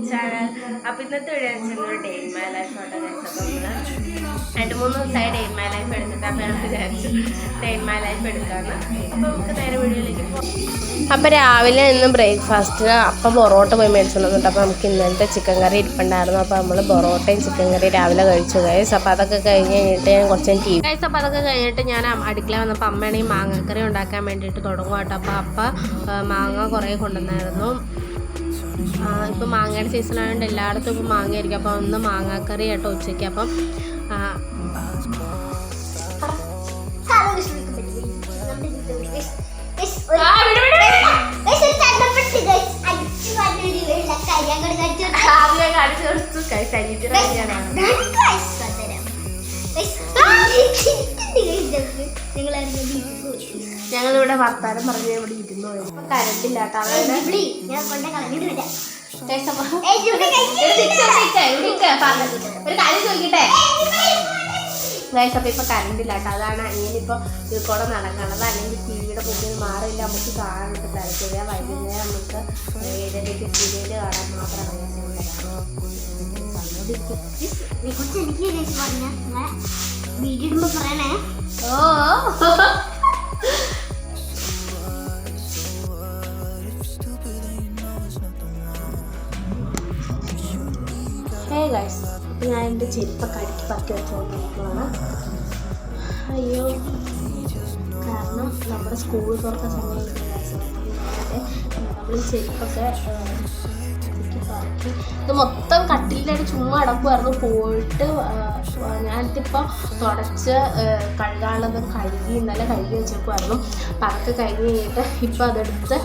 Channel. അപ്പോൾ ഇന്നത്തെ video വെച്ചാൽ ഡേ ഇൻ മൈ ലൈഫ് ആട്ടോ ഗൈസ്. അപ്പോൾ 2-3 ദിവസമായി ഡേ ഇൻ മൈ ലൈഫ് എടുത്തിട്ട് അപ്പോൾ ഞാൻ വിചാരിച്ചു ഡേ ഇൻ മൈ ലൈഫ് എടുക്കാമെന്ന്. അപ്പോൾ നമുക്ക് നേരെ വീഡിയോയിലേക്ക് പോകാം. അപ്പോൾ രാവിലെ ഇന്ന് ബ്രേക്ക്ഫാസ്റ്റിന് അപ്പം പൊറോട്ട പോയി മേടിച്ചുകൊണ്ടിരുന്നുണ്ട്. അപ്പോൾ നമുക്ക് ഇന്നലത്തെ ചിക്കൻ കറി ഇരിപ്പുണ്ടായിരുന്നു. അപ്പോൾ നമ്മൾ പൊറോട്ടയും ചിക്കൻ കറി രാവിലെ കഴിച്ചു ഗൈസ്. അപ്പോൾ അതൊക്കെ കഴിഞ്ഞ് കഴിഞ്ഞിട്ട് ഞാൻ കുറച്ച് ടീ ഗൈസ്. അപ്പോൾ അതൊക്കെ കഴിഞ്ഞിട്ട് ഞാൻ അടുക്കള വന്നപ്പോൾ അമ്മയാണെങ്കിൽ മാങ്ങക്കറി ഉണ്ടാക്കാൻ വേണ്ടിയിട്ട് തുടങ്ങും കേട്ടോ. അപ്പോൾ മാങ്ങ കുറേ കൊണ്ടുവന്നായിരുന്നു. ഇപ്പോൾ മാങ്ങയുടെ സീസണായതുകൊണ്ട് എല്ലായിടത്തും ഇപ്പോൾ മാങ്ങയായിരിക്കും. അപ്പോൾ ഒന്ന് മാങ്ങാക്കറി കേട്ടോ ഉച്ചയ്ക്ക്. അപ്പം ഞങ്ങളിവിടെ വർത്താനം പറഞ്ഞ് ഇവിടെ ഇരുന്നു. കരണ്ടില്ല കേട്ടോ. ഒരു കാര്യം ചോദിക്കട്ടെ ഗൈസ്. അപ്പോൾ ഇപ്പോൾ കറണ്ടില്ല കേട്ടോ. അതാണ് അനിയനിപ്പോൾ ഇതിൽ കൂടെ നടക്കണത്. അല്ലെങ്കിൽ ടിവിയുടെ മുമ്പിൽ മാറില്ല നമുക്ക് കാണാനായിട്ട് താല്പര്യം. വൈകുന്നേരം നമുക്ക് 7:30 സീരിയൽ കാണാൻ മാത്രമാണ്. ഗൈസ്, ഞാൻ എൻ്റെ ചെരുപ്പൊക്കെ അടുക്കി പറക്കി വെച്ചുകൊണ്ടിരിക്കുകയാണ്. അയ്യോ, കാരണം നമ്മുടെ സ്കൂൾ തുറക്കുന്ന സമയത്ത് നമ്മൾ ഈ ചെരുപ്പൊക്കെ പറക്കി ഇത് മൊത്തം കട്ടിലിൻ്റെ ചുമ്മാ അടക്കുമായിരുന്നു. പോയിട്ട് ഞാനിതിപ്പോൾ തുടച്ച് കഴുകാനുള്ളത് കഴുകി ഇന്നലെ കഴുകി വെച്ചേക്കുമായിരുന്നു. അപ്പം അതൊക്കെ കഴിഞ്ഞ് കഴിഞ്ഞിട്ട് ഇപ്പോൾ അതെടുത്ത്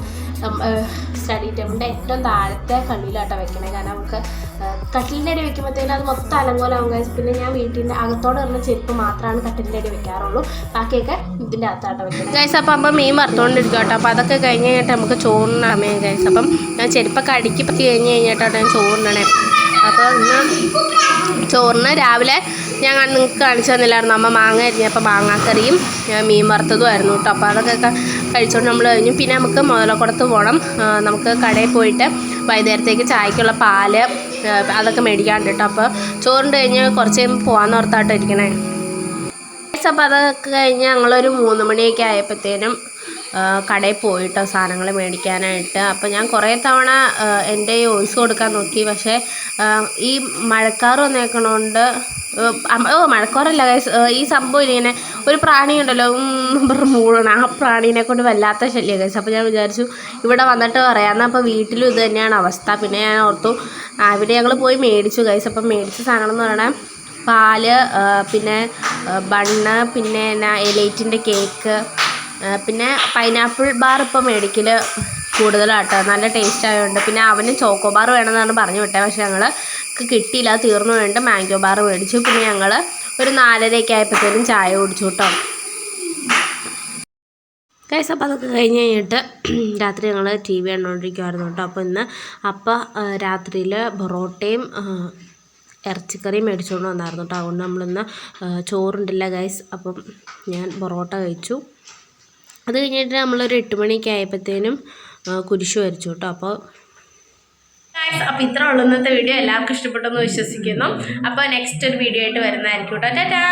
സ്റ്റഡി ടേബിളിൻ്റെ ഏറ്റവും താഴത്തെ കള്ളിയിലാട്ടോ വെക്കണേ. കാരണം നമുക്ക് കട്ടിലിൻ്റെ അടി വെക്കുമ്പോഴത്തേക്കും അത് മൊത്തം അലങ്കോലാവും ഗൈസ്. പിന്നെ ഞാൻ വീട്ടിൻ്റെ അകത്തോടെ വരുന്ന ചെരുപ്പ് മാത്രമാണ് കട്ടിലിൻ്റെ അടി വെക്കാറുള്ളൂ. ബാക്കിയൊക്കെ ഇതിൻ്റെ അകത്താട്ടോ വെക്കുന്നത് ഗൈസ്. അപ്പം അമ്മ മീൻ വറുത്തുകൊണ്ടിരിക്കും കേട്ടോ. അപ്പോൾ അതൊക്കെ കഴിഞ്ഞ് കഴിഞ്ഞിട്ട് നമുക്ക് ചോറിനാമേ ഗൈസ്. അപ്പം ഞാൻ ചെരുപ്പൊക്കെ അടുക്കി പറ്റി കഴിഞ്ഞ് കഴിഞ്ഞിട്ടാണ് ഞാൻ ചോറിനണേ. അപ്പോൾ ഇന്ന് ചോറിന് രാവിലെ ഞാൻ നിങ്ങൾക്ക് കാണിച്ചു തന്നില്ലായിരുന്നു. അമ്മ മാങ്ങ അരിഞ്ഞപ്പോൾ മാങ്ങാക്കറിയും മീൻ വറുത്തതുമായിരുന്നു കേട്ടോ. അപ്പോൾ അതൊക്കെ കഴിച്ചുകൊണ്ട് നമ്മൾ കഴിഞ്ഞു. പിന്നെ നമുക്ക് മുതലക്കുടത്ത് പോകണം. നമുക്ക് കടയിൽ പോയിട്ട് വൈകുന്നേരത്തേക്ക് ചായക്കുള്ള പാല് അതൊക്കെ മേടിക്കാണ്ട് കേട്ടോ. അപ്പോൾ ചോറിൻ്റെ കഴിഞ്ഞ് കുറച്ച് കഴിയുമ്പോൾ പോകാമെന്ന് ഓർത്താട്ടോ ഇരിക്കണേ. അപ്പോൾ അതൊക്കെ കഴിഞ്ഞ് ഞങ്ങളൊരു 3 മണിയൊക്കെ ആയപ്പോഴത്തേനും കടയിൽ പോയിട്ടോ സാധനങ്ങൾ മേടിക്കാനായിട്ട്. അപ്പോൾ ഞാൻ കുറേ തവണ എൻ്റെ വോയിസ് കൊടുക്കാൻ നോക്കി. പക്ഷേ ഈ മഴക്കാറ് വന്നേക്കണോണ്ട് മഴക്കാറല്ല ഗൈസ്, ഈ സംഭവം ഇങ്ങനെ ഒരു പ്രാണി ഉണ്ടല്ലോ മൂടണം. ആ പ്രാണീനെ കൊണ്ട് വല്ലാത്ത ശല്യം ഗൈസ്. അപ്പോൾ ഞാൻ വിചാരിച്ചു ഇവിടെ വന്നിട്ട് പറയാമെന്ന്. അപ്പോൾ വീട്ടിലും ഇത് തന്നെയാണ് അവസ്ഥ. പിന്നെ ഞാൻ ഓർത്തു ഇവിടെ ഞങ്ങൾ പോയി മേടിച്ചു ഗൈസ്. അപ്പം മേടിച്ച സാധനം എന്ന് പറയണത് പാല്, പിന്നെ ബണ്ണ്, പിന്നെ എലൈറ്റിൻ്റെ കേക്ക്, പിന്നെ പൈനാപ്പിൾ ബാർ ഇപ്പോൾ മേടിക്കൽ കൂടുതലാട്ടോ. നല്ല ടേസ്റ്റ് ആയതുകൊണ്ട്. പിന്നെ അവന് ചോക്കോ ബാർ വേണമെന്നാണ് പറഞ്ഞു വിട്ടത്. പക്ഷേ ഞങ്ങൾക്ക് കിട്ടിയില്ല, തീർന്നു വേണ്ട. മാംഗോ ബാർ മേടിച്ചു. പിന്നെ ഞങ്ങൾ ഒരു 4:30 ആയപ്പോഴത്തേനും ചായ കുടിച്ചു കേട്ടോ ഗൈസ്. അപ്പോൾ അതൊക്കെ കഴിഞ്ഞ് കഴിഞ്ഞിട്ട് രാത്രി ഞങ്ങൾ TV കണ്ടുകൊണ്ടിരിക്കുമായിരുന്നു കേട്ടോ. അപ്പോൾ ഇന്ന് രാത്രിയിൽ പൊറോട്ടയും ഇറച്ചിക്കറിയും മേടിച്ചുകൊണ്ട് വന്നായിരുന്നു കേട്ടോ. അതുകൊണ്ട് നമ്മളിന്ന് ചോറുണ്ടില്ല ഗൈസ്. അപ്പം ഞാൻ പൊറോട്ട കഴിച്ചു. അത് കഴിഞ്ഞിട്ട് നമ്മളൊരു 8 മണിയൊക്കെ ആയപ്പോഴത്തേനും കുരിശ് വരച്ചു കേട്ടോ. അപ്പോൾ ഇത്ര ഉള്ളൂ ഇന്നത്തെ വീഡിയോ. എല്ലാവർക്കും ഇഷ്ടപ്പെട്ടെന്ന് വിശ്വസിക്കുന്നു. അപ്പോൾ നെക്സ്റ്റ് ഒരു വീഡിയോ ആയിട്ട് വരുന്നതായിരിക്കും കേട്ടോ. ടാറ്റാ.